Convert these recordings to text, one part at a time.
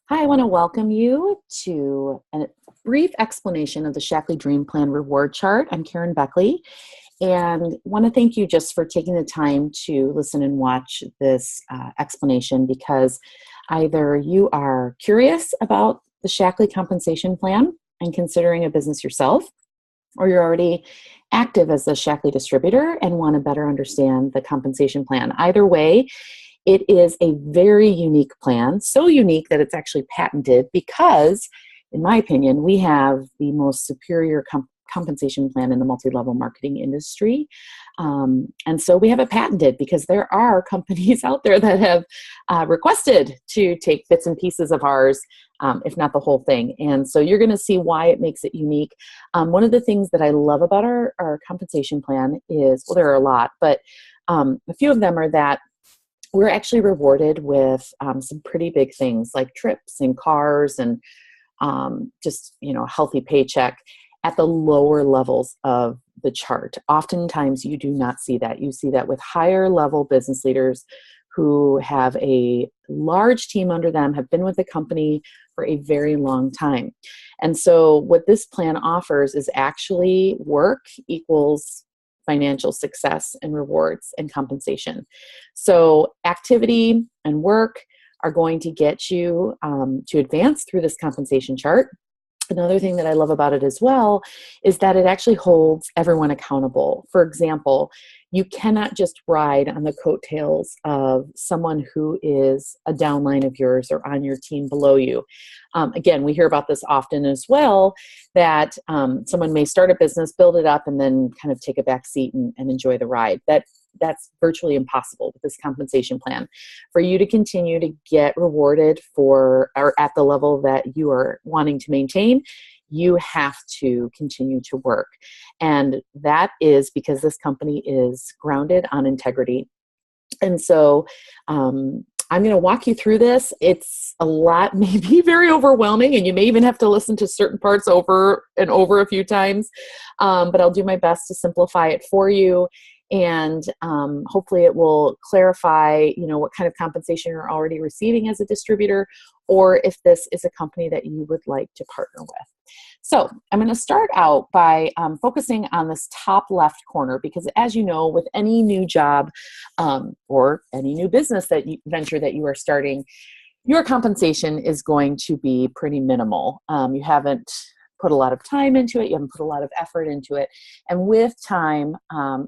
Hi, I want to welcome you to a brief explanation of the Shaklee Dream Plan reward chart. I'm Karen Beckley, and want to thank you just for taking the time to listen and watch this explanation, because either you are curious about the Shaklee compensation plan and considering a business yourself, or you're already active as a Shaklee distributor and want to better understand the compensation plan. Either way, it is a very unique plan, so unique that it's actually patented because, in my opinion, we have the most superior compensation plan in the multi-level marketing industry. And so we have it patented because there are companies out there that have requested to take bits and pieces of ours, if not the whole thing. And so you're going to see why it makes it unique. One of the things that I love about our compensation plan is, well, there are a lot, but a few of them are that we're actually rewarded with some pretty big things like trips and cars and just, a healthy paycheck at the lower levels of the chart. Oftentimes you do not see that. You see that with higher level business leaders who have a large team under them, have been with the company for a very long time. And so what this plan offers is actually work equals financial success and rewards and compensation. So activity and work are going to get you to advance through this compensation chart. Another thing that I love about it as well is that it actually holds everyone accountable. For example, you cannot just ride on the coattails of someone who is a downline of yours or on your team below you. Again, we hear about this often as well, that someone may start a business, build it up, and then kind of take a back seat and enjoy the ride. That's virtually impossible with this compensation plan. For you to continue to get rewarded for or at the level that you are wanting to maintain, you have to continue to work. And that is because this company is grounded on integrity. And so I'm going to walk you through this. It's a lot, maybe very overwhelming, and you may even have to listen to certain parts over and over a few times. But I'll do my best to simplify it for you. And hopefully it will clarify, what kind of compensation you're already receiving as a distributor, or if this is a company that you would like to partner with. So I'm going to start out by focusing on this top left corner, because as you know, with any new job or any new business venture that you are starting, your compensation is going to be pretty minimal. You haven't put a lot of time into it. You haven't put a lot of effort into it. And with time,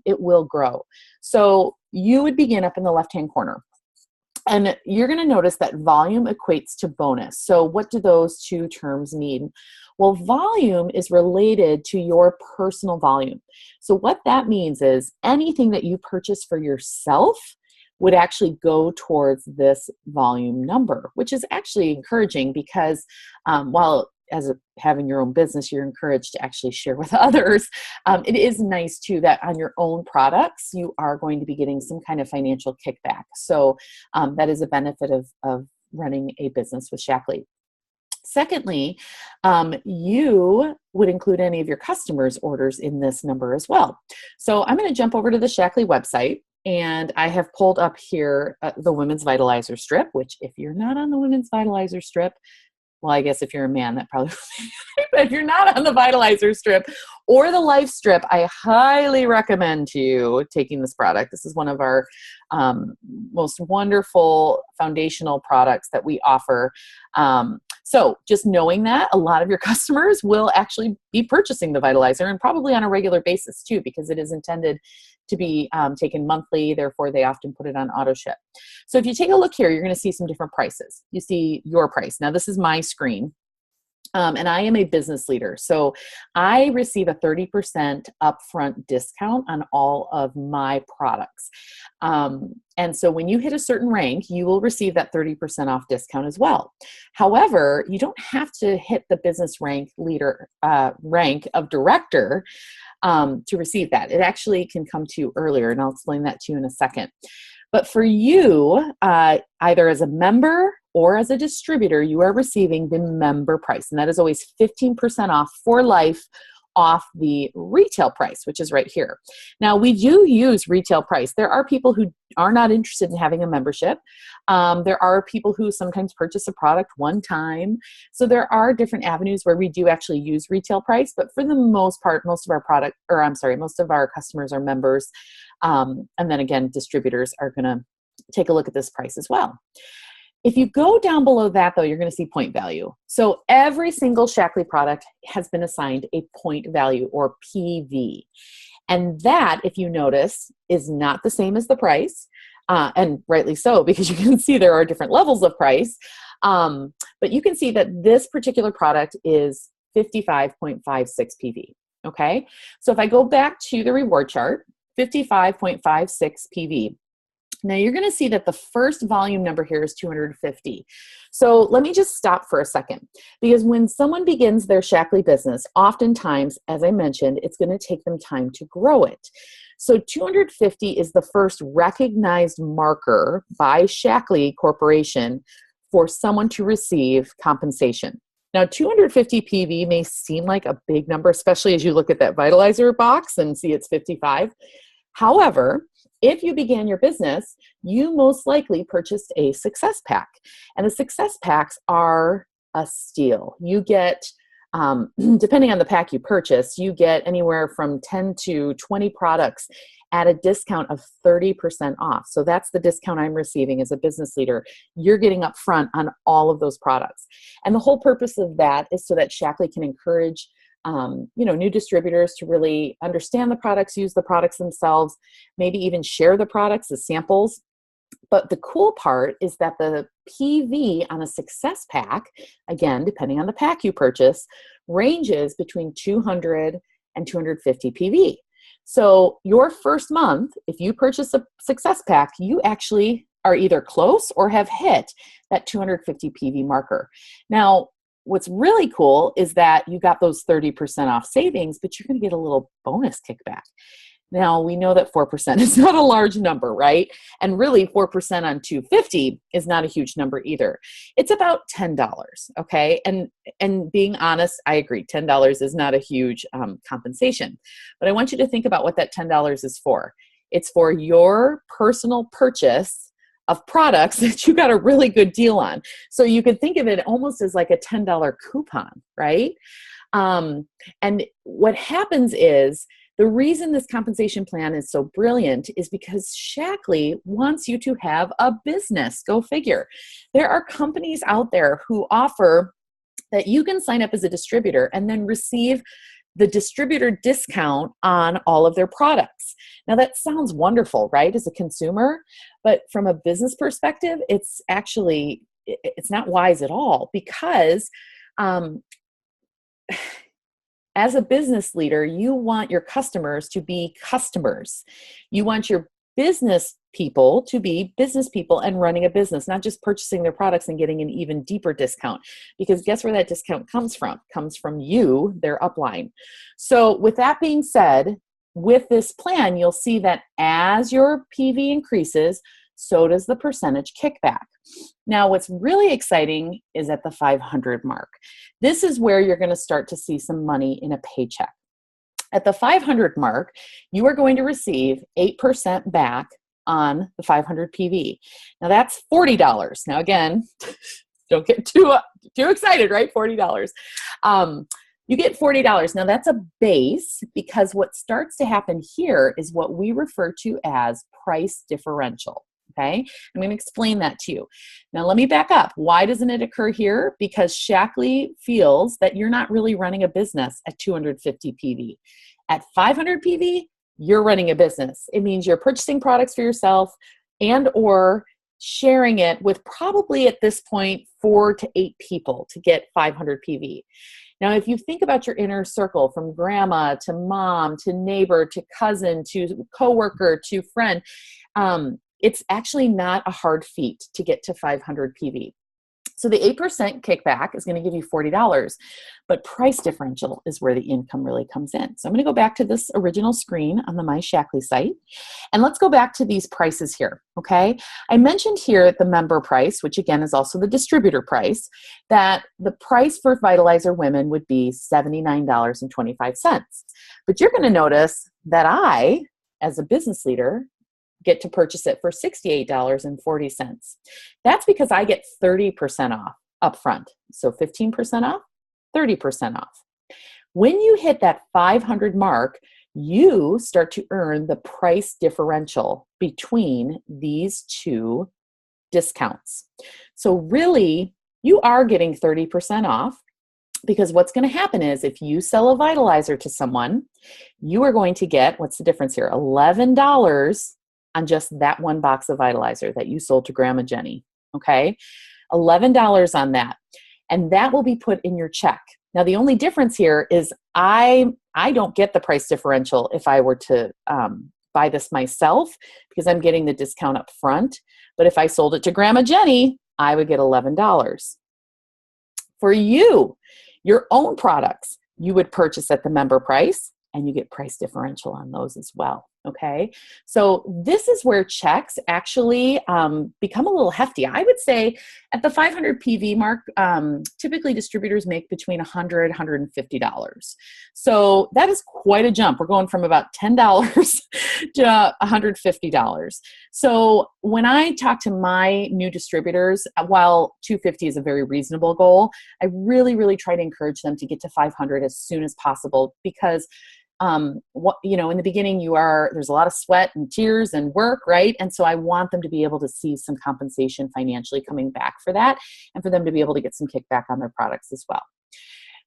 it will grow. So you would begin up in the left-hand corner. And you're going to notice that volume equates to bonus. So what do those two terms mean? Well, volume is related to your personal volume. So what that means is anything that you purchase for yourself would actually go towards this volume number, which is actually encouraging because while having your own business, you're encouraged to actually share with others. It is nice too that on your own products, you are going to be getting some kind of financial kickback. So that is a benefit of running a business with Shaklee. Secondly, you would include any of your customers' orders in this number as well. So I'm going to jump over to the Shaklee website. And I have pulled up here the Women's Vitalizer strip, which if you're not on the Women's Vitalizer strip, well, I guess if you're a man, that probably, but if you're not on the Vitalizer strip or the Life strip, I highly recommend to you taking this product. This is one of our most wonderful foundational products that we offer. So just knowing that a lot of your customers will actually be purchasing the Vitalizer, and probably on a regular basis too, because it is intended to be taken monthly. Therefore, they often put it on auto ship. So if you take a look here, you're going to see some different prices. You see your price. Now, this is my screen. And I am a business leader. So I receive a 30% upfront discount on all of my products. And so when you hit a certain rank, you will receive that 30% off discount as well. However, you don't have to hit the business rank of director to receive that. It actually can come to you earlier, and I'll explain that to you in a second. But for you, either as a member or as a distributor, you are receiving the member price. And that is always 15% off for life off the retail price, which is right here. Now, we do use retail price. There are people who are not interested in having a membership. There are people who sometimes purchase a product one time. So there are different avenues where we do actually use retail price, but for the most part, most of our customers are members. And then again, distributors are going to take a look at this price as well. If you go down below that, though, you're going to see point value. So every single Shaklee product has been assigned a point value, or PV. And that, if you notice, is not the same as the price, and rightly so, because you can see there are different levels of price. But you can see that this particular product is 55.56 PV, okay? So if I go back to the reward chart, 55.56 PV. Now you're going to see that the first volume number here is 250. So let me just stop for a second, because when someone begins their Shaklee business, oftentimes, as I mentioned, it's going to take them time to grow it. So 250 is the first recognized marker by Shaklee Corporation for someone to receive compensation. Now, 250 PV may seem like a big number, especially as you look at that Vitalizer box and see it's 55. However, if you began your business, you most likely purchased a success pack. And the success packs are a steal. You get, depending on the pack you purchase, you get anywhere from 10 to 20 products at a discount of 30% off. So that's the discount I'm receiving as a business leader. You're getting up front on all of those products. And the whole purpose of that is so that Shaklee can encourage new distributors to really understand the products, use the products themselves, maybe even share the products as samples. But the cool part is that the PV on a success pack, again, depending on the pack you purchase, ranges between 200 and 250 PV. So your first month, if you purchase a success pack, you actually are either close or have hit that 250 PV marker. Now, what's really cool is that you got those 30% off savings, but you're going to get a little bonus kickback. Now, we know that 4% is not a large number, right? And really 4% on 250 is not a huge number either. It's about $10, okay? And being honest, I agree, $10 is not a huge compensation. But I want you to think about what that $10 is for. It's for your personal purchase of products that you got a really good deal on. So you could think of it almost as like a $10 coupon, right? And what happens is, the reason this compensation plan is so brilliant is because Shaklee wants you to have a business. Go figure. There are companies out there who offer that you can sign up as a distributor and then receive the distributor discount on all of their products. Now that sounds wonderful, right, as a consumer, but from a business perspective, it's not wise at all, because as a business leader, you want your customers to be customers. You want your business people to be business people and running a business, not just purchasing their products and getting an even deeper discount. Because guess where that discount comes from? Comes from you, their upline. So with that being said, with this plan, you'll see that as your PV increases, so does the percentage kickback. Now, what's really exciting is at the 500 mark. This is where you're going to start to see some money in a paycheck. At the 500 mark, you are going to receive 8% back on the 500 PV. Now that's $40. Now again, don't get too excited, right? $40. You get $40. Now that's a base, because what starts to happen here is what we refer to as price differential. Okay, I'm going to explain that to you. Now let me back up. Why doesn't it occur here? Because Shaklee feels that you're not really running a business at 250 PV. At 500 PV, you're running a business. It means you're purchasing products for yourself and or sharing it with probably at this point 4 to 8 people to get 500 PV. Now, if you think about your inner circle, from grandma to mom to neighbor to cousin to coworker to friend, it's actually not a hard feat to get to 500 PV. So the 8% kickback is going to give you $40, but price differential is where the income really comes in. So I'm going to go back to this original screen on the My Shaklee site, and let's go back to these prices here, okay? I mentioned here the member price, which again is also the distributor price, that the price for Vitalizer Women would be $79.25. But you're going to notice that I, as a business leader, get to purchase it for $68.40. That's because I get 30% off upfront. So 15% off, 30% off. When you hit that 500 mark, you start to earn the price differential between these two discounts. So really, you are getting 30% off, because what's going to happen is if you sell a Vitalizer to someone, you are going to get, what's the difference here? $11 on just that one box of Vitalizer that you sold to Grandma Jenny, okay? $11 on that. And that will be put in your check. Now, the only difference here is I don't get the price differential if I were to buy this myself, because I'm getting the discount up front. But if I sold it to Grandma Jenny, I would get $11. For you, your own products, you would purchase at the member price, and you get price differential on those as well. Okay, so this is where checks actually become a little hefty. I would say at the 500 PV mark, typically distributors make between $100, $150. So that is quite a jump. We're going from about $10 to $150. So when I talk to my new distributors, while $250 is a very reasonable goal, I really, really try to encourage them to get to $500 as soon as possible, because in the beginning there's a lot of sweat and tears and work, right? And so I want them to be able to see some compensation financially coming back for that, and for them to be able to get some kickback on their products as well.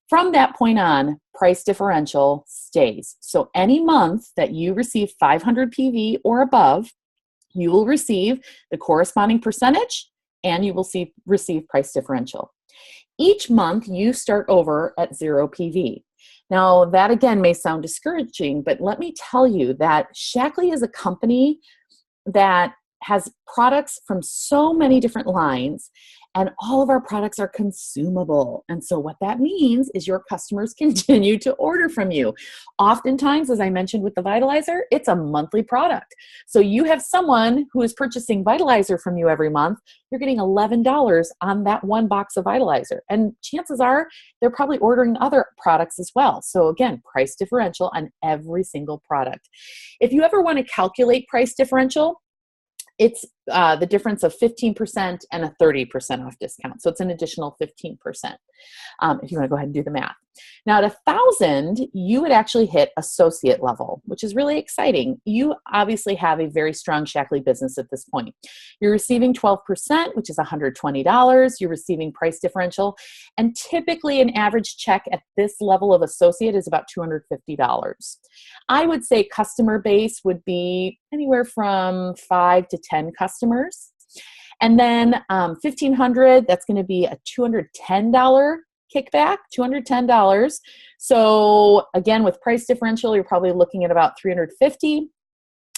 From that point on, price differential stays. So any month that you receive 500 PV or above, you will receive the corresponding percentage, and you will receive price differential. Each month you start over at 0 PV. Now, that again may sound discouraging, but let me tell you that Shaklee is a company that has products from so many different lines, and all of our products are consumable. And so what that means is your customers continue to order from you. Oftentimes, as I mentioned with the Vitalizer, it's a monthly product. So you have someone who is purchasing Vitalizer from you every month, you're getting $11 on that one box of Vitalizer. And chances are they're probably ordering other products as well. So again, price differential on every single product. If you ever want to calculate price differential, it's the difference of 15% and a 30% off discount. So it's an additional 15%, if you want to go ahead and do the math. Now at 1,000, you would actually hit associate level, which is really exciting. You obviously have a very strong Shaklee business at this point. You're receiving 12%, which is $120. You're receiving price differential. And typically an average check at this level of associate is about $250. I would say customer base would be anywhere from 5 to 10 customers. And then 1,500, that's going to be a $210 kickback, $210. So again, with price differential, you're probably looking at about $350.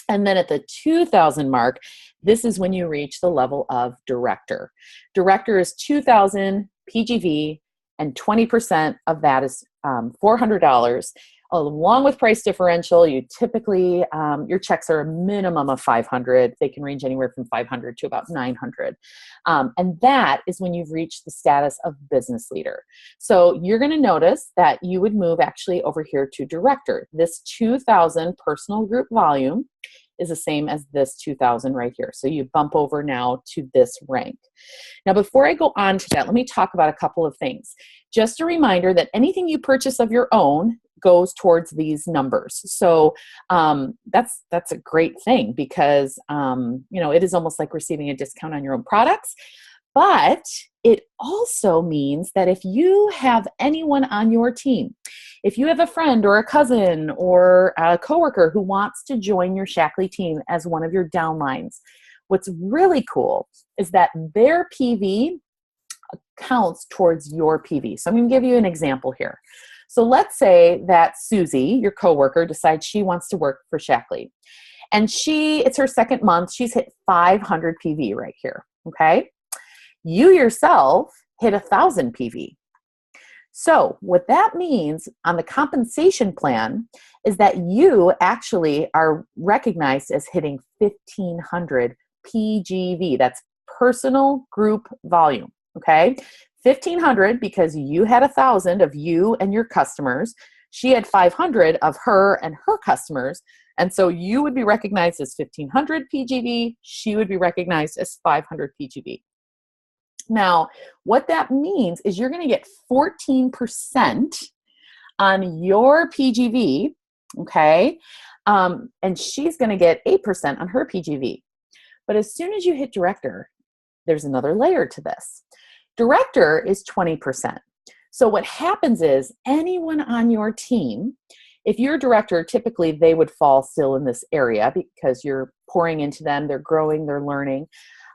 And then at the 2,000 mark, this is when you reach the level of director. Director is 2,000 PGV, and 20% of that is $400. Along with price differential, you typically, your checks are a minimum of $500. They can range anywhere from $500 to about $900. And that is when you've reached the status of business leader. So you're going to notice that you would move actually over here to director. This 2,000 personal group volume is the same as this 2,000 right here. So you bump over now to this rank. Now, before I go on to that, let me talk about a couple of things. Just a reminder that anything you purchase of your own goes towards these numbers. So that's a great thing, because it is almost like receiving a discount on your own products. But it also means that if you have anyone on your team, if you have a friend or a cousin or a coworker who wants to join your Shaklee team as one of your downlines, what's really cool is that their PV counts towards your PV. So I'm going to give you an example here. So let's say that Susie, your coworker, decides she wants to work for Shaklee. And it's her second month. She's hit 500 PV right here, okay? You yourself hit 1,000 PV. So what that means on the compensation plan is that you actually are recognized as hitting 1,500 PGV. That's personal group volume, okay? 1,500 because you had 1,000 of you and your customers. She had 500 of her and her customers. And so you would be recognized as 1,500 PGV. She would be recognized as 500 PGV. Now, what that means is you're going to get 14% on your PGV, okay? And she's going to get 8% on her PGV. But as soon as you hit director, there's another layer to this. Director is 20%. So what happens is anyone on your team, if you're a director, typically they would fall still in this area because you're pouring into them, they're growing, they're learning.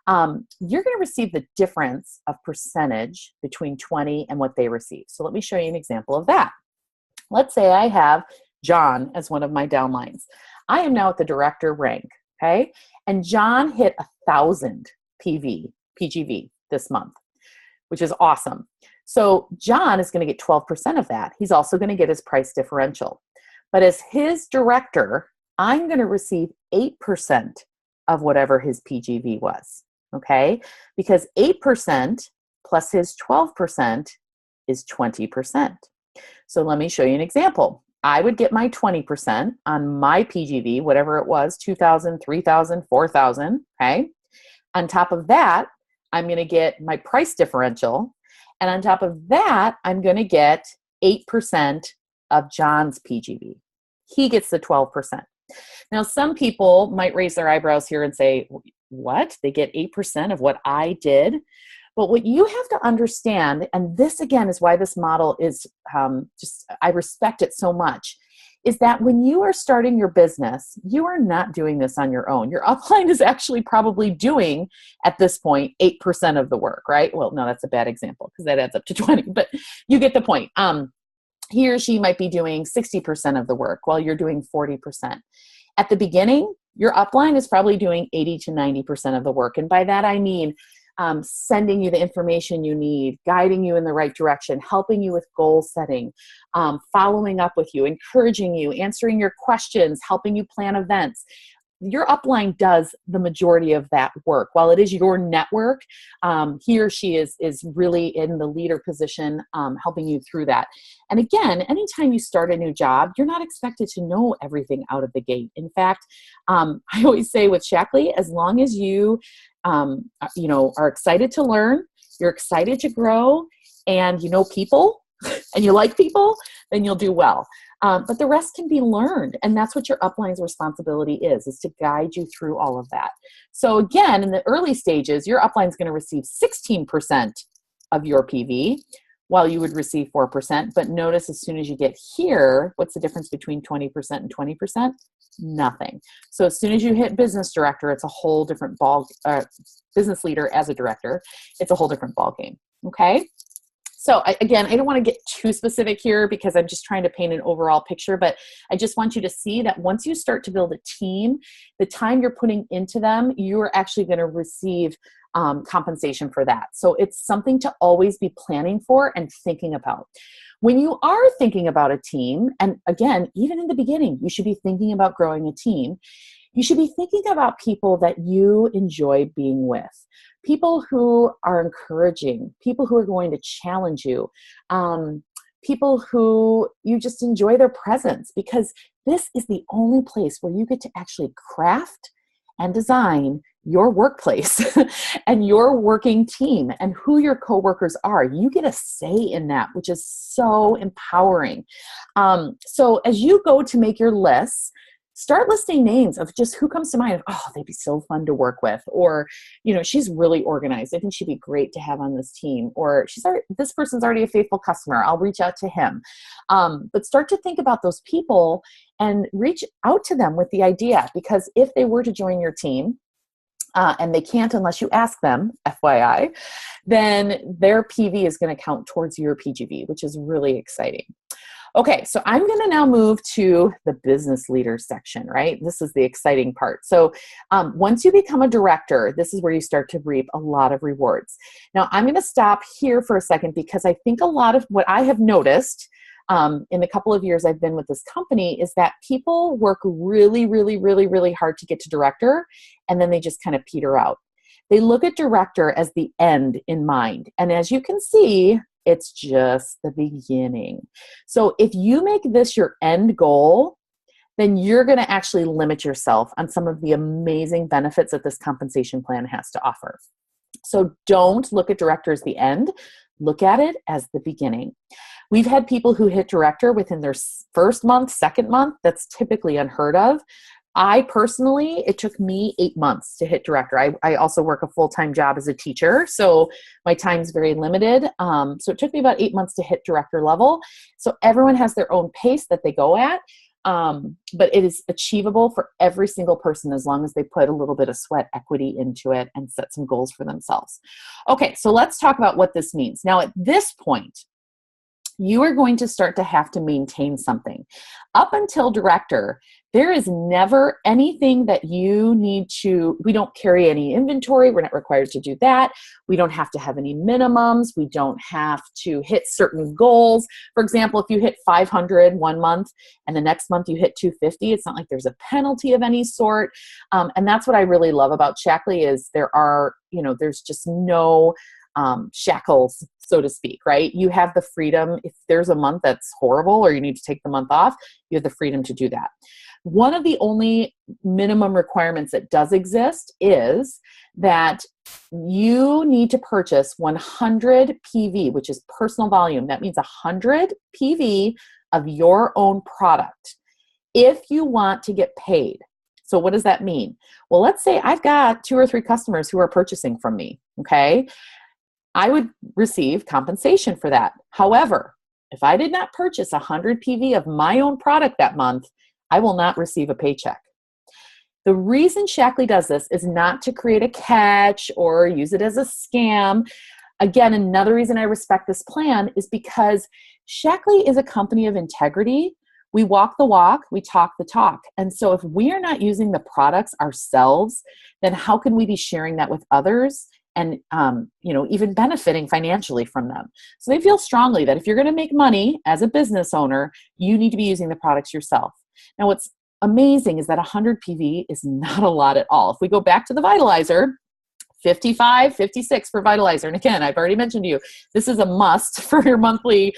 You're going to receive the difference of percentage between 20 and what they receive. So let me show you an example of that. Let's say I have John as one of my downlines. I am now at the director rank, okay? And John hit 1,000 PGV this month, which is awesome. So John is going to get 12% of that. He's also going to get his price differential. But as his director, I'm going to receive 8% of whatever his PGV was. Okay, because 8% plus his 12% is 20%. So let me show you an example. I would get my 20% on my PGV, whatever it was, 2,000, 3,000, 4,000, okay? On top of that, I'm going to get my price differential. And on top of that, I'm going to get 8% of John's PGV. He gets the 12%. Now, some people might raise their eyebrows here and say, what? They get 8% of what I did? But what you have to understand, and this again is why this model is I respect it so much, is that when you are starting your business, you are not doing this on your own. Your upline is actually probably doing, at this point, 8% of the work, right? Well, no, that's a bad example because that adds up to 20, but you get the point. He or she might be doing 60% of the work while you're doing 40%. At the beginning, your upline is probably doing 80 to 90% of the work. And by that, I mean sending you the information you need, guiding you in the right direction, helping you with goal setting, following up with you, encouraging you, answering your questions, helping you plan events. Your upline does the majority of that work. While it is your network, he or she is really in the leader position, helping you through that. And again, anytime you start a new job, you're not expected to know everything out of the gate. In fact, I always say with Shaklee, as long as you, are excited to learn, you're excited to grow, and you know people, and you like people, then you'll do well. But the rest can be learned. And that's what your upline's responsibility is to guide you through all of that. So again, in the early stages, your upline's going to receive 16% of your PV, while you would receive 4%. But notice as soon as you get here, what's the difference between 20% and 20%? Nothing. So as soon as you hit business director, it's a whole different business leader as a director, it's a whole different ball game. Okay. So I don't want to get too specific here because I'm just trying to paint an overall picture, but I just want you to see that once you start to build a team, the time you're putting into them, you're actually going to receive compensation for that. So it's something to always be planning for and thinking about. When you are thinking about a team, and again, even in the beginning, you should be thinking about growing a team. You should be thinking about people that you enjoy being with. People who are encouraging, people who are going to challenge you, people who you just enjoy their presence, because this is the only place where you get to actually craft and design your workplace and your working team and who your coworkers are. You get a say in that, which is so empowering. So as you go to make your lists, start listing names of just who comes to mind. Oh, they'd be so fun to work with. Or, she's really organized. I think she'd be great to have on this team. Or this person's already a faithful customer. I'll reach out to him. But start to think about those people and reach out to them with the idea. Because if they were to join your team, and they can't unless you ask them, FYI, then their PV is going to count towards your PGV, which is really exciting. Okay, so I'm going to now move to the business leader section, right? This is the exciting part. So once you become a director, this is where you start to reap a lot of rewards. Now, I'm going to stop here for a second because I think a lot of what I have noticed in the couple of years I've been with this company is that people work really, really, really, really hard to get to director, and then they just kind of peter out. They look at director as the end in mind. And as you can see, it's just the beginning. So if you make this your end goal, then you're going to actually limit yourself on some of the amazing benefits that this compensation plan has to offer. So don't look at director as the end. Look at it as the beginning. We've had people who hit director within their first month, second month. That's typically unheard of. I personally, it took me 8 months to hit director. I also work a full-time job as a teacher, so my time's very limited. So it took me about 8 months to hit director level. So everyone has their own pace that they go at, but it is achievable for every single person as long as they put a little bit of sweat equity into it and set some goals for themselves. Okay, so let's talk about what this means. Now, at this point, you are going to start to have to maintain something. Up until director, there is never anything that you need to, we don't carry any inventory. We're not required to do that. We don't have to have any minimums. We don't have to hit certain goals. For example, if you hit 500 one month and the next month you hit 250, it's not like there's a penalty of any sort. And that's what I really love about Shaklee is there's just no shackles, so to speak, right? You have the freedom. If there's a month that's horrible or you need to take the month off, you have the freedom to do that. One of the only minimum requirements that does exist is that you need to purchase 100 PV, which is personal volume. That means 100 PV of your own product if you want to get paid. So what does that mean? Well, let's say I've got 2 or 3 customers who are purchasing from me, okay? I would receive compensation for that. However, if I did not purchase 100 PV of my own product that month, I will not receive a paycheck. The reason Shaklee does this is not to create a catch or use it as a scam. Again, another reason I respect this plan is because Shaklee is a company of integrity. We walk the walk, we talk the talk. And so if we are not using the products ourselves, then how can we be sharing that with others and even benefiting financially from them? So they feel strongly that if you're going to make money as a business owner, you need to be using the products yourself. Now, what's amazing is that 100 PV is not a lot at all. If we go back to the Vitalizer, 55, 56 for Vitalizer. And again, I've already mentioned to you, this is a must for your monthly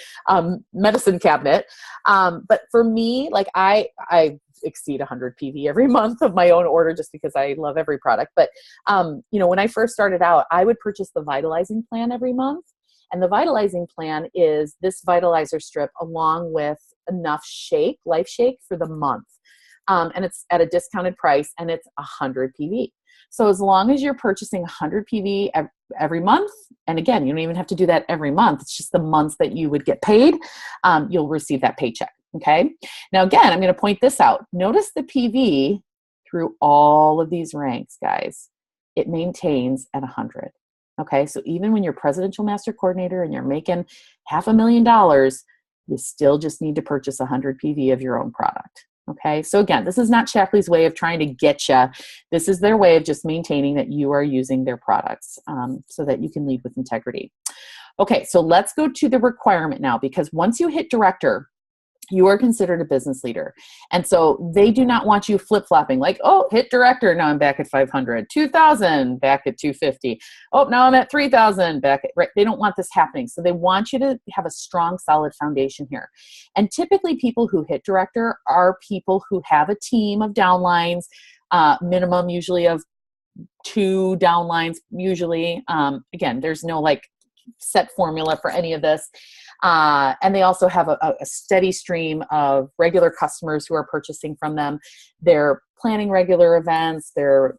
medicine cabinet. But for me, like I exceed 100 PV every month of my own order just because I love every product. But, when I first started out, I would purchase the Vitalizing plan every month. And the Vitalizing plan is this Vitalizer strip along with enough Life Shake for the month. And it's at a discounted price and it's 100 PV. So as long as you're purchasing 100 PV every month, and again, you don't even have to do that every month. It's just the months that you would get paid, you'll receive that paycheck. Okay. Now, again, I'm going to point this out. Notice the PV through all of these ranks, guys. It maintains at 100. Okay. So even when you're presidential master coordinator and you're making $500,000, you still just need to purchase 100 PV of your own product. Okay. So again, this is not Shaklee's way of trying to get you. This is their way of just maintaining that you are using their products so that you can lead with integrity. Okay. So let's go to the requirement now, because once you hit director, you are considered a business leader. And so they do not want you flip-flopping like, oh, hit director. Now I'm back at 500, 2,000, back at 250. Oh, now I'm at 3,000, back at, right. They don't want this happening. So they want you to have a strong, solid foundation here. And typically people who hit director are people who have a team of downlines, minimum usually of 2 downlines, usually. Again, there's no like set formula for any of this. And they also have a steady stream of regular customers who are purchasing from them. They're planning regular events. They're,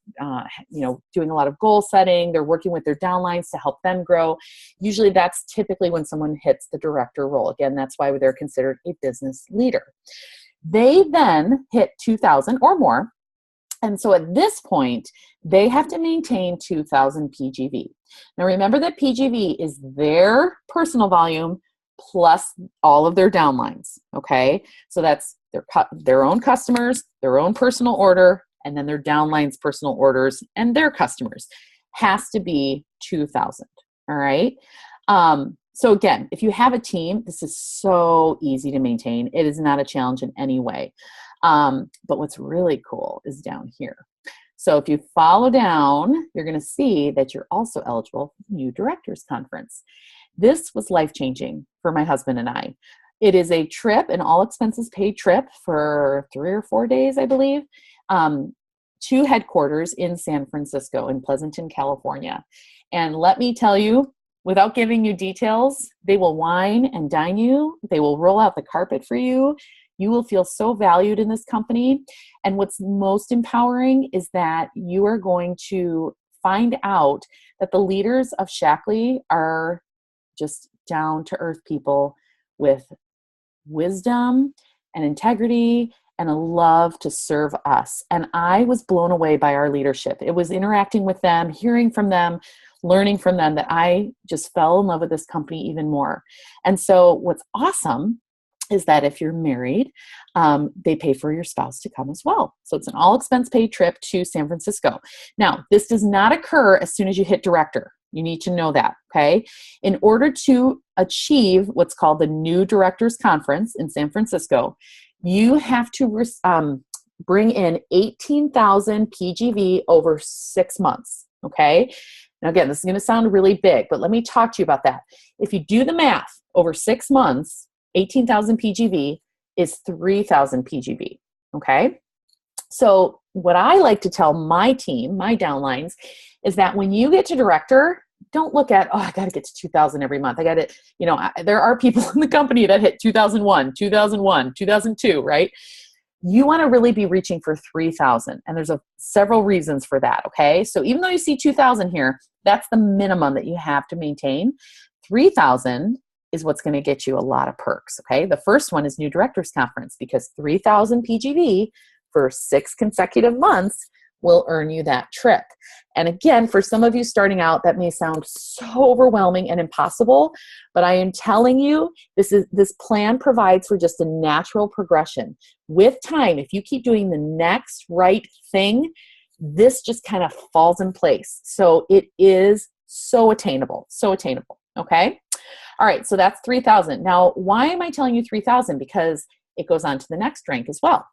doing a lot of goal setting. They're working with their downlines to help them grow. Usually that's typically when someone hits the director role. Again, that's why they're considered a business leader. They then hit 2,000 or more. And so at this point, they have to maintain 2,000 PGV. Now remember that PGV is their personal volume plus all of their downlines. Okay. So that's their own customers, their own personal order, and then their downlines, personal orders, and their customers has to be 2,000. All right. So again, if you have a team, this is so easy to maintain. It is not a challenge in any way. But what's really cool is down here. So if you follow down, you're going to see that you're also eligible for the New Directors Conference. This was life-changing for my husband and I. It is a trip, an all-expenses paid trip for 3 or 4 days, I believe, to headquarters in San Francisco, in Pleasanton, California. And let me tell you, without giving you details, they will wine and dine you. They will roll out the carpet for you. You will feel so valued in this company. And what's most empowering is that you are going to find out that the leaders of Shaklee are just down-to-earth people with wisdom and integrity and a love to serve us. And I was blown away by our leadership. It was interacting with them, hearing from them, learning from them, that I just fell in love with this company even more. And so what's awesome is that if you're married, they pay for your spouse to come as well. So it's an all-expense paid trip to San Francisco. Now, this does not occur as soon as you hit director. You need to know that, okay? In order to achieve what's called the New Directors Conference in San Francisco, you have to bring in 18,000 PGV over 6 months, okay? Now, again, this is going to sound really big, but let me talk to you about that. If you do the math over 6 months, 18,000 PGV is 3,000 PGV, okay? So what I like to tell my team, my downlines, is that when you get to director, don't look at, I got to get to 2,000 every month. I got to, there are people in the company that hit 2001, 2002, right? You want to really be reaching for 3,000. And there's several reasons for that, okay? So even though you see 2,000 here, that's the minimum that you have to maintain. 3,000 is what's going to get you a lot of perks, okay? The first one is New Directors Conference, because 3,000 PGV for 6 consecutive months will earn you that trip. And again, for some of you starting out, that may sound so overwhelming and impossible, but I am telling you, this plan provides for just a natural progression. With time, if you keep doing the next right thing, this just kind of falls in place. So it is so attainable, okay? All right, so that's 3,000. Now, why am I telling you 3,000? Because it goes on to the next rank as well.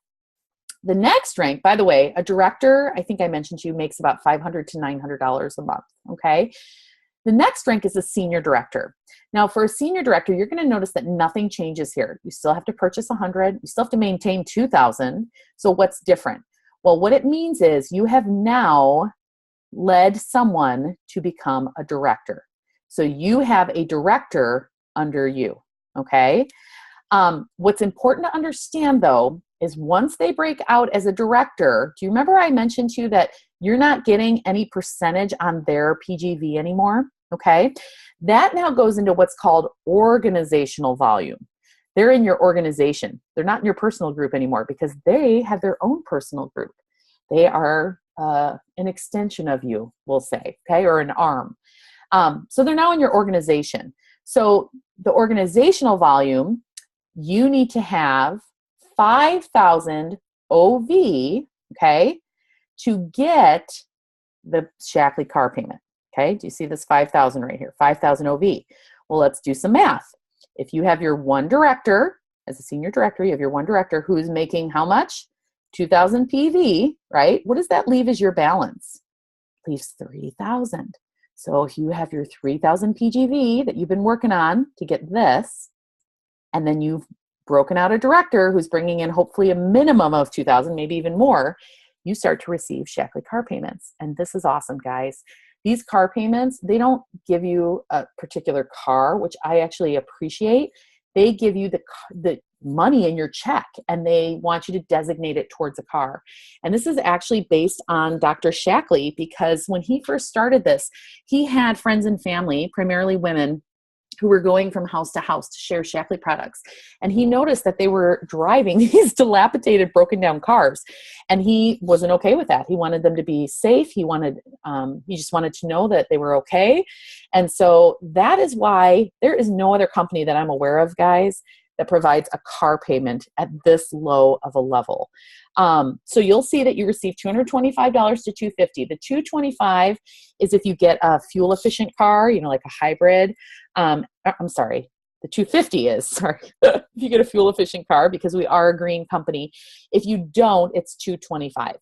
The next rank, by the way, a director, I think I mentioned to you, makes about $500 to $900 a month, okay? The next rank is a senior director. Now, for a senior director, you're going to notice that nothing changes here. You still have to purchase 100. You still have to maintain 2,000. So what's different? Well, what it means is you have now led someone to become a director. So you have a director under you, okay? What's important to understand, though, is once they break out as a director, do you remember I mentioned to you that you're not getting any percentage on their PGV anymore? Okay. That now goes into what's called organizational volume. They're in your organization. They're not in your personal group anymore because they have their own personal group. They are an extension of you, we'll say, okay, or an arm. So they're now in your organization. So the organizational volume, you need to have 5,000 OV, okay, to get the Shaklee car payment, okay? Do you see this 5,000 right here? 5,000 OV. Well, let's do some math. If you have your one director, as a senior director, you have your one director who's making how much? 2,000 PV, right? What does that leave as your balance? Leaves 3,000. So if you have your 3,000 PGV that you've been working on to get this, and then you've broken out a director who's bringing in hopefully a minimum of 2,000, maybe even more, you start to receive Shaklee car payments. And this is awesome, guys. These car payments, they don't give you a particular car, which I actually appreciate. They give you the money in your check, and they want you to designate it towards a car. And this is actually based on Dr. Shaklee, because when he first started this, he had friends and family, primarily women, who were going from house to house to share Shaklee products. And he noticed that they were driving these dilapidated, broken down cars. And he wasn't okay with that. He wanted them to be safe. He just wanted to know that they were okay. And so that is why there is no other company that I'm aware of, guys, that provides a car payment at this low of a level. So you'll see that you receive $225 to $250. The $225 is if you get a fuel efficient car, like a hybrid. I'm sorry, the $250 is, sorry, if you get a fuel efficient car, because we are a green company. If you don't, it's $225.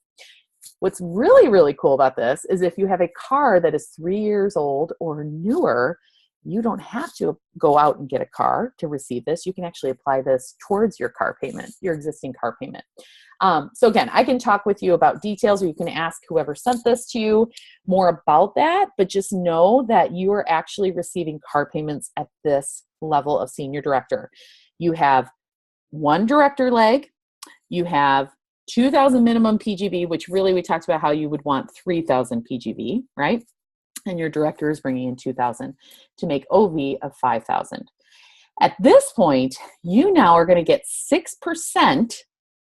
What's really, really cool about this is if you have a car that is 3 years old or newer, you don't have to go out and get a car to receive this. You can actually apply this towards your car payment, your existing car payment. So again, I can talk with you about details, or you can ask whoever sent this to you more about that, but just know that you are actually receiving car payments at this level of senior director. You have one director leg, you have 2,000 minimum PGV, which really we talked about how you would want 3,000 PGV, right? And your director is bringing in 2,000 to make OV of 5,000. At this point, you now are going to get 6%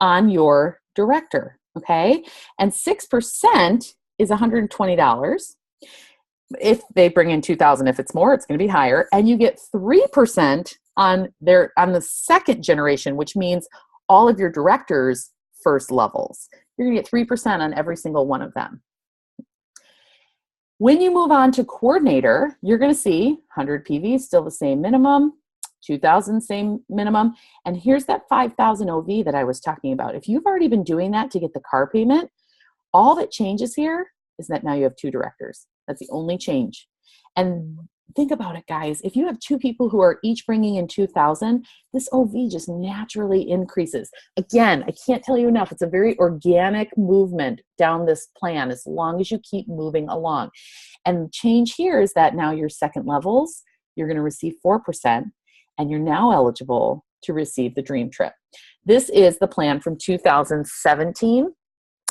on your director, okay? And 6% is $120. If they bring in 2,000, if it's more, it's going to be higher. And you get 3% on the second generation, which means all of your directors' first levels. You're going to get 3% on every single one of them. When you move on to coordinator, you're going to see 100 PV, still the same minimum, 2,000 same minimum, and here's that 5,000 OV that I was talking about. If you've already been doing that to get the car payment, all that changes here is that now you have two directors. That's the only change. And think about it, guys. If you have two people who are each bringing in 2,000, this OV just naturally increases. Again, I can't tell you enough. It's a very organic movement down this plan as long as you keep moving along. And the change here is that now your second levels, you're going to receive 4%, and you're now eligible to receive the Dream Trip. This is the plan from 2017.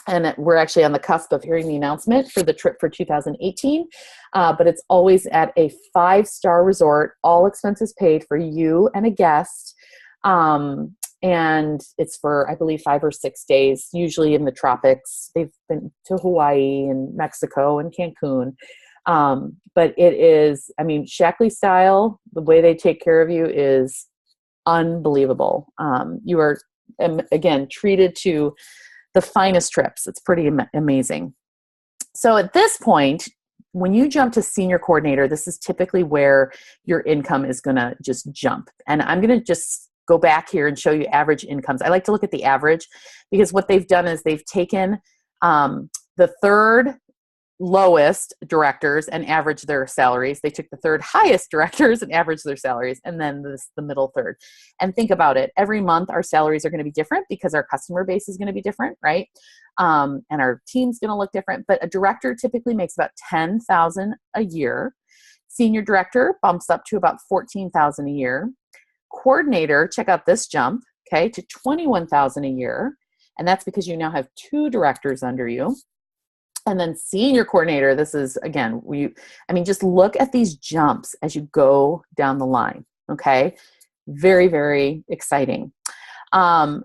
And we're actually on the cusp of hearing the announcement for the trip for 2018. But it's always at a 5-star resort, all expenses paid for you and a guest. And it's for, I believe, 5 or 6 days, usually in the tropics. They've been to Hawaii and Mexico and Cancun. But it is, Shaklee style, the way they take care of you is unbelievable. You are, again, treated to the finest trips. It's pretty amazing. So at this point, when you jump to senior coordinator, this is typically where your income is going to just jump. And I'm going to just go back here and show you average incomes. I like to look at the average because what they've done is they've taken the third lowest directors and averaged their salaries. They took the third highest directors and averaged their salaries, and then the middle third. And think about it. Every month our salaries are going to be different because our customer base is going to be different, right? And our team's going to look different. But a director typically makes about $10,000 a year. Senior director bumps up to about $14,000 a year. Coordinator, check out this jump, okay, to $21,000 a year. And that's because you now have 2 directors under you. And then senior coordinator, this is, again, just look at these jumps as you go down the line, okay? Very, very exciting.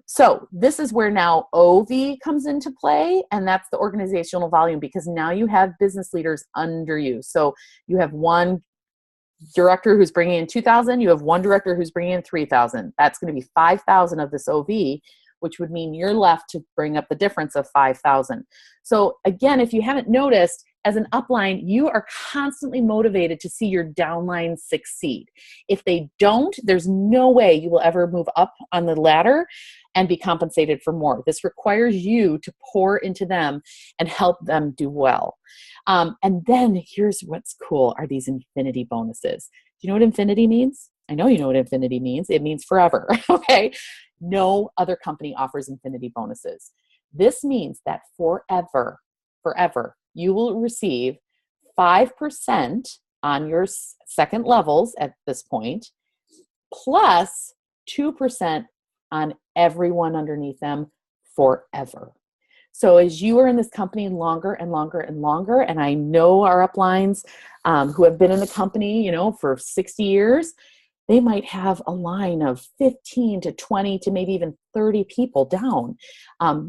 So this is where now OV comes into play, and that's the organizational volume, because now you have business leaders under you. So you have one director who's bringing in 2,000, you have one director who's bringing in 3,000. That's going to be 5,000 of this OV, which would mean you're left to bring up the difference of 5,000. So again, if you haven't noticed, as an upline, you are constantly motivated to see your downline succeed. If they don't, there's no way you will ever move up on the ladder and be compensated for more. This requires you to pour into them and help them do well. And then here's what's cool are these infinity bonuses. Do you know what infinity means? I know you know what infinity means. It means forever, okay? No other company offers infinity bonuses. This means that forever, you will receive 5% on your second levels at this point, plus 2% on everyone underneath them forever. So as you are in this company longer and longer and longer, and I know our uplines who have been in the company, for 60 years, they might have a line of 15 to 20 to maybe even 30 people down.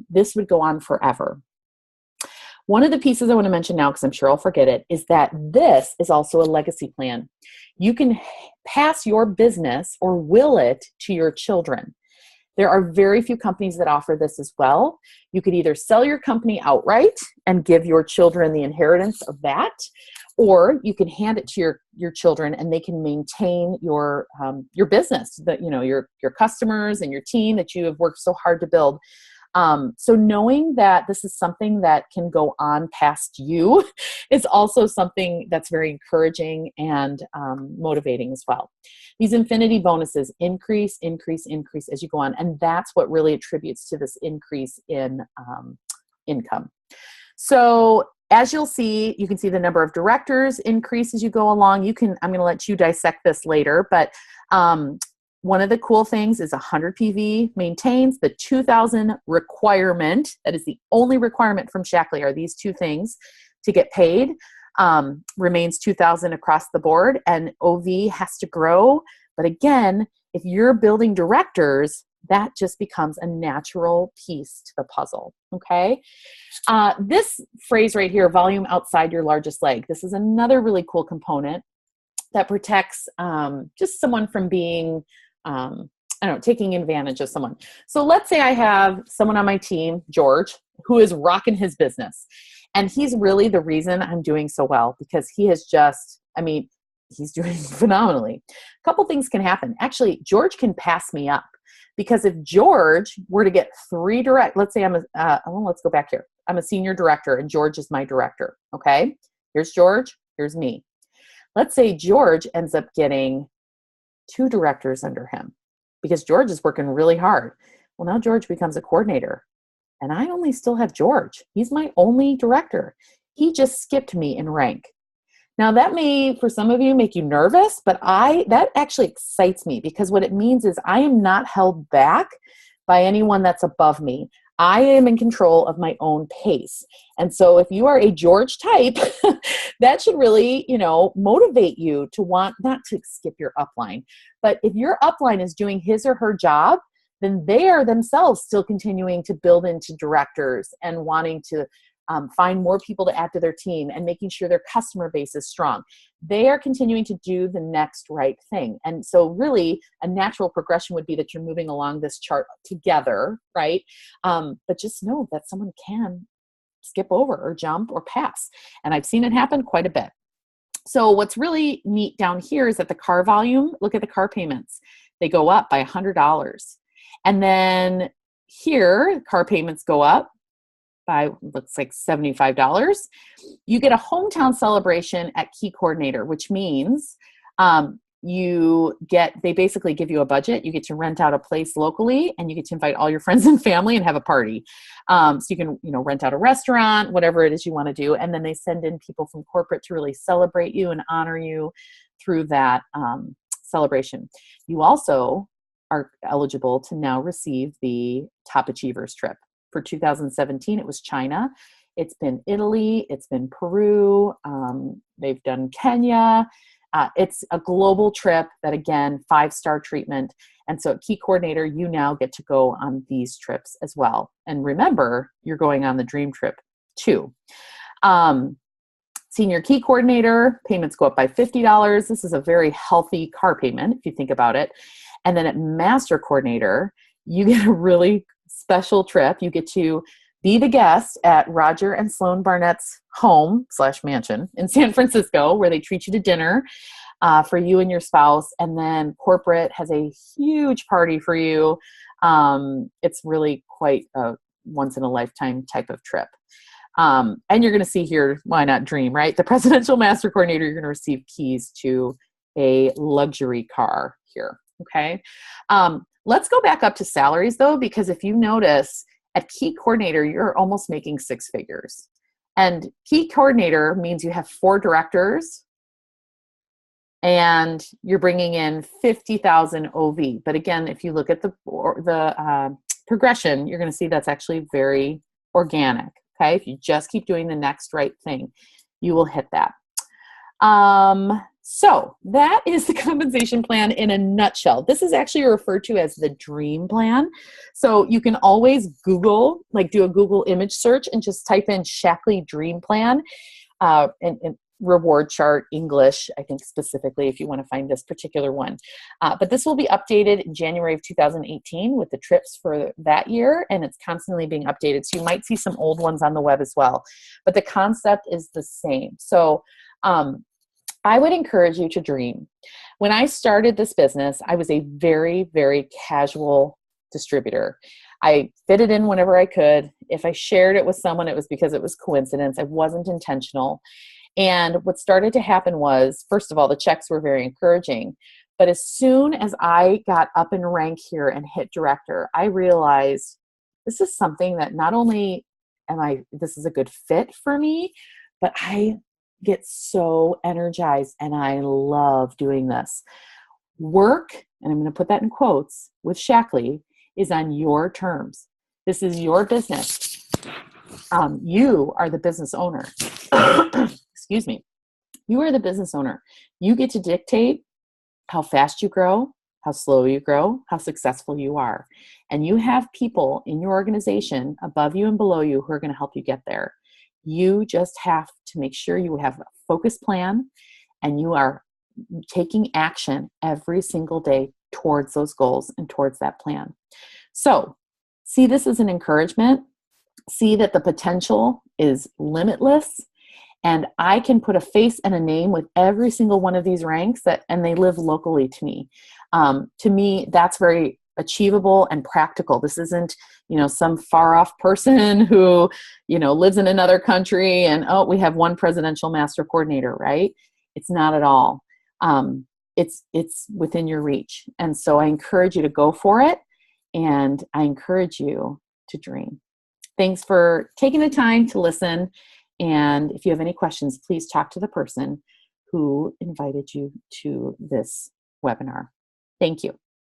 This would go on forever. One of the pieces I want to mention now, because I'm sure I'll forget it, is that this is also a legacy plan. You can pass your business or will it to your children. There are very few companies that offer this as well. You could either sell your company outright and give your children the inheritance of that, or you can hand it to your children and they can maintain your business, your customers and your team that you have worked so hard to build. So knowing that this is something that can go on past you is also something that's very encouraging and motivating as well. These infinity bonuses increase as you go on. And that's what really attributes to this increase in income. So as you'll see, you can see the number of directors increase as you go along. I'm going to let you dissect this later, but one of the cool things is 100 PV maintains the 2,000 requirement. That is the only requirement from Shaklee are these two things to get paid. Remains 2,000 across the board, and OV has to grow. But again, if you're building directors, that just becomes a natural piece to the puzzle, okay? This phrase right here, volume outside your largest leg, this is another really cool component that protects just someone from being taking advantage of someone. So let's say I have someone on my team, George, who is rocking his business. And he's really the reason I'm doing so well, because he has he's doing phenomenally. A couple things can happen. Actually, George can pass me up, because if George were to get let's say let's go back here. I'm a senior director and George is my director. Okay. Here's George. Here's me. Let's say George ends up getting 2 directors under him because George is working really hard. Well, now George becomes a coordinator and I only still have George. He's my only director. He just skipped me in rank. Now that may, for some of you, make you nervous, but that actually excites me, because what it means is I am not held back by anyone that's above me. I am in control of my own pace. And so if you are a George type, that should really, motivate you to want not to skip your upline. But if your upline is doing his or her job, then they are themselves still continuing to build into directors and wanting to find more people to add to their team and making sure their customer base is strong. They are continuing to do the next right thing. And so really a natural progression would be that you're moving along this chart together, right? But just know that someone can skip over or jump or pass. And I've seen it happen quite a bit. So what's really neat down here is that the car volume, look at the car payments. They go up by $100. And then here, car payments go up by, looks like $75. You get a hometown celebration at Key Coordinator, which means they basically give you a budget. You get to rent out a place locally and you get to invite all your friends and family and have a party. So you can, rent out a restaurant, whatever it is you want to do. And then they send in people from corporate to really celebrate you and honor you through that celebration. You also are eligible to now receive the Top Achievers trip. For 2017, it was China. It's been Italy. It's been Peru. They've done Kenya. It's a global trip that, again, 5-star treatment. And so at Key Coordinator, you now get to go on these trips as well. And remember, you're going on the dream trip too. Senior Key Coordinator, payments go up by $50. This is a very healthy car payment, if you think about it. And then at Master Coordinator, you get a really special trip. You get to be the guest at Roger and Sloan Barnett's home/mansion in San Francisco, where they treat you to dinner for you and your spouse. And then corporate has a huge party for you. It's really quite a once-in-a-lifetime type of trip. And you're going to see here, why not dream, right? The Presidential Master Coordinator, you're going to receive keys to a luxury car here, okay? Let's go back up to salaries, though, because if you notice, at Key Coordinator, you're almost making 6 figures. And Key Coordinator means you have 4 directors, and you're bringing in 50,000 OV. But again, if you look at the progression, you're going to see that's actually very organic. Okay. If you just keep doing the next right thing, you will hit that. So that is the compensation plan in a nutshell. This is actually referred to as the dream plan. So you can always Google, like do a Google image search and just type in Shaklee Dream Plan, and reward chart English, I think specifically if you want to find this particular one. But this will be updated in January of 2018 with the trips for that year, and it's constantly being updated. So you might see some old ones on the web as well. But the concept is the same. So I would encourage you to dream. When I started this business, I was a very, very casual distributor. I fit it in whenever I could. If I shared it with someone, it was because it was coincidence. I wasn't intentional. And what started to happen was, first of all, the checks were very encouraging. But as soon as I got up in rank here and hit director, I realized this is something that not only this is a good fit for me, but I get so energized and I love doing this. Work, and I'm going to put that in quotes, with Shaklee is on your terms. This is your business. You are the business owner. Excuse me. You are the business owner. You get to dictate how fast you grow, how slow you grow, how successful you are. And you have people in your organization above you and below you who are going to help you get there. You just have to make sure you have a focused plan and you are taking action every single day towards those goals and towards that plan. So see this as an encouragement. See that the potential is limitless. And I can put a face and a name with every single one of these ranks and they live locally to me. To me, that's very achievable and practical. This isn't, some far off person who, lives in another country and, we have one presidential master coordinator, right? It's not at all. It's within your reach. And so I encourage you to go for it. And I encourage you to dream. Thanks for taking the time to listen. And if you have any questions, please talk to the person who invited you to this webinar. Thank you.